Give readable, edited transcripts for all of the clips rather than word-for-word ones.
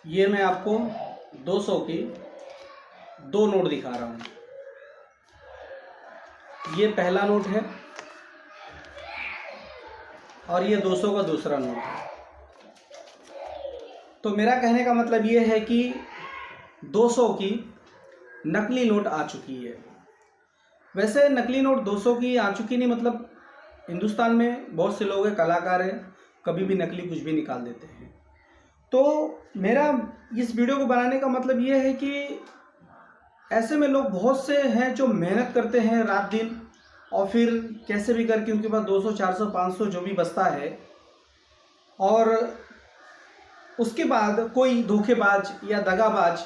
ये मैं आपको 200 की 2 नोट दिखा रहा हूँ। ये पहला नोट है और ये 200 का दूसरा नोट है। तो मेरा कहने का मतलब ये है कि 200 की नकली नोट आ चुकी है। वैसे नकली नोट 200 की आ चुकी नहीं, मतलब हिंदुस्तान में बहुत से लोग हैं, कलाकार हैं, कभी भी नकली कुछ भी निकाल देते हैं। तो मेरा इस वीडियो को बनाने का मतलब ये है कि ऐसे में लोग बहुत से हैं जो मेहनत करते हैं रात दिन और फिर कैसे भी करके उनके पास 200, 400, 500 जो भी बचता है, और उसके बाद कोई धोखेबाज या दगाबाज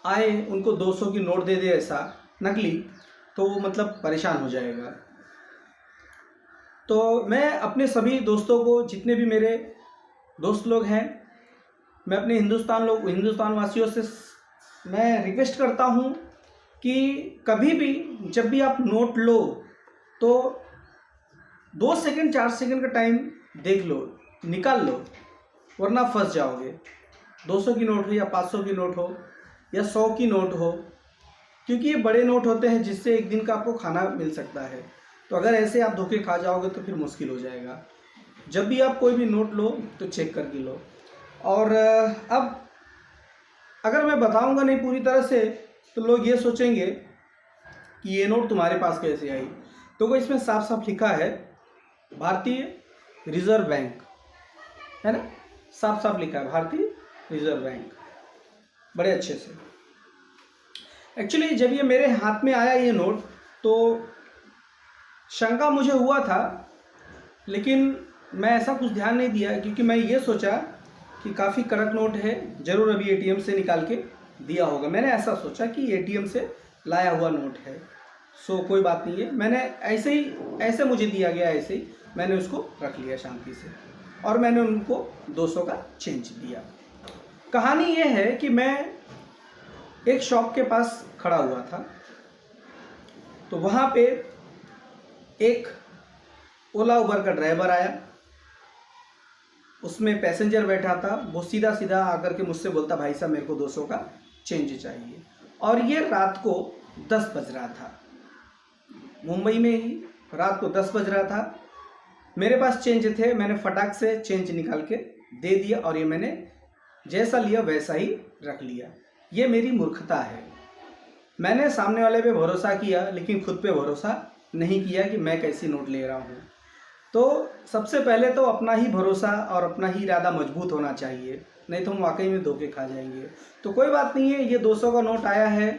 आए उनको 200 की नोट दे दे ऐसा नकली, तो वो मतलब परेशान हो जाएगा। तो मैं अपने सभी दोस्तों को, जितने भी मेरे दोस्त लोग हैं, मैं अपने हिंदुस्तान वासियों से मैं रिक्वेस्ट करता हूँ कि कभी भी जब भी आप नोट लो तो 2 सेकंड 4 सेकंड का टाइम देख लो, निकाल लो, वरना फंस जाओगे। 200 की नोट हो या 500 की नोट हो या 100 की नोट हो, क्योंकि ये बड़े नोट होते हैं जिससे एक दिन का आपको खाना मिल सकता है। तो अगर ऐसे आप धोखे खा जाओगे तो फिर मुश्किल हो जाएगा। जब भी आप कोई भी नोट लो तो चेक करके लो। और अब अगर मैं बताऊंगा नहीं पूरी तरह से तो लोग ये सोचेंगे कि ये नोट तुम्हारे पास कैसे आई। तो इसमें साफ साफ लिखा है भारतीय रिजर्व बैंक, है ना, साफ साफ लिखा है भारतीय रिजर्व बैंक, बड़े अच्छे से। एक्चुअली जब ये मेरे हाथ में आया ये नोट तो शंका मुझे हुआ था, लेकिन मैं ऐसा कुछ ध्यान नहीं दिया क्योंकि मैं ये सोचा कि काफ़ी कड़क नोट है, ज़रूर अभी एटीएम से निकाल के दिया होगा। मैंने ऐसा सोचा कि एटीएम से लाया हुआ नोट है, सो कोई बात नहीं है। मैंने ऐसे मुझे दिया गया, ऐसे ही मैंने उसको रख लिया शांति से, और मैंने उनको 200 का चेंज दिया। कहानी ये है कि मैं एक शॉप के पास खड़ा हुआ था, तो वहाँ पे एक ओला उबर का ड्राइवर आया, उसमें पैसेंजर बैठा था। वो सीधा सीधा आकर के मुझसे बोलता, भाई साहब मेरे को 200 का चेंज चाहिए। और ये रात को 10 बज रहा था, मुंबई में ही रात को 10 बज रहा था। मेरे पास चेंज थे, मैंने फटाक से चेंज निकाल के दे दिया और ये मैंने जैसा लिया वैसा ही रख लिया। ये मेरी मूर्खता है। मैंने सामने वाले पे भरोसा किया लेकिन खुद पे भरोसा नहीं किया कि मैं कैसी नोट ले रहा हूँ। तो सबसे पहले तो अपना ही भरोसा और अपना ही इरादा मजबूत होना चाहिए, नहीं तो हम वाकई में धोखे खा जाएंगे। तो कोई बात नहीं है, ये 200 का नोट आया है।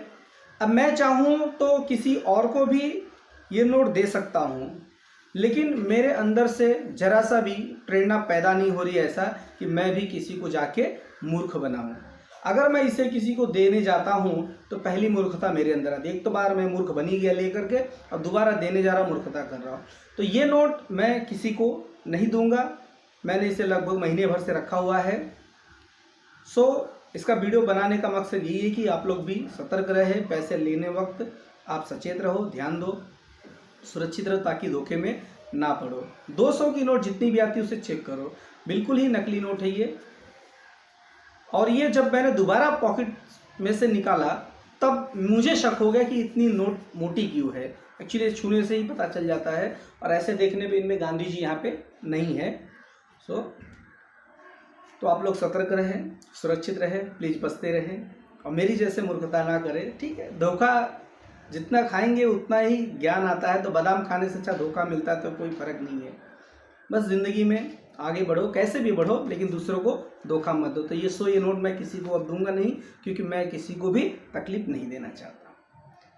अब मैं चाहूँ तो किसी और को भी ये नोट दे सकता हूँ, लेकिन मेरे अंदर से जरा सा भी प्रेरणा पैदा नहीं हो रही ऐसा कि मैं भी किसी को जाके मूर्ख बनाऊँ। अगर मैं इसे किसी को देने जाता हूँ तो पहली मूर्खता मेरे अंदर आती है। एक तो बार मैं मूर्ख बनी गया लेकर के, अब दोबारा देने जा रहा, मूर्खता कर रहा हूँ। तो ये नोट मैं किसी को नहीं दूंगा। मैंने इसे लगभग महीने भर से रखा हुआ है। सो इसका वीडियो बनाने का मकसद यही है कि आप लोग भी सतर्क रहे, पैसे लेने वक्त आप सचेत रहो, ध्यान दो, सुरक्षित रहो ताकि धोखे में ना पड़ो। 200 की नोट जितनी भी आती है उसे चेक करो, बिल्कुल ही नकली नोट है ये। और ये जब मैंने दोबारा पॉकेट में से निकाला तब मुझे शक हो गया कि इतनी नोट मोटी क्यों है। एक्चुअली छूने से ही पता चल जाता है, और ऐसे देखने पे इनमें गांधी जी यहाँ पे नहीं है। तो आप लोग सतर्क रहें, सुरक्षित रहें, प्लीज़ बचते रहें और मेरी जैसे मूर्खता ना करें, ठीक है। धोखा जितना खाएंगे उतना ही ज्ञान आता है, तो बादाम खाने से अच्छा धोखा मिलता है तो कोई फ़र्क नहीं है। बस ज़िंदगी में आगे बढ़ो, कैसे भी बढ़ो, लेकिन दूसरों को धोखा मत दो। तो ये नोट मैं किसी को अब दूंगा नहीं, क्योंकि मैं किसी को भी तकलीफ नहीं देना चाहता।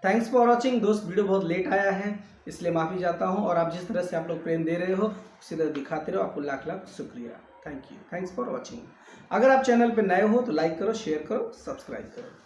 थैंक्स फॉर वॉचिंग दोस्त। वीडियो बहुत लेट आया है इसलिए माफ़ी चाहता हूँ, और आप जिस तरह से आप लोग प्रेम दे रहे हो उसी तरह दिखाते रहो, आपको लाख लाख शुक्रिया। Thank you, thanks for watching. अगर आप चैनल पर नए हो तो लाइक करो, शेयर करो, सब्सक्राइब करो।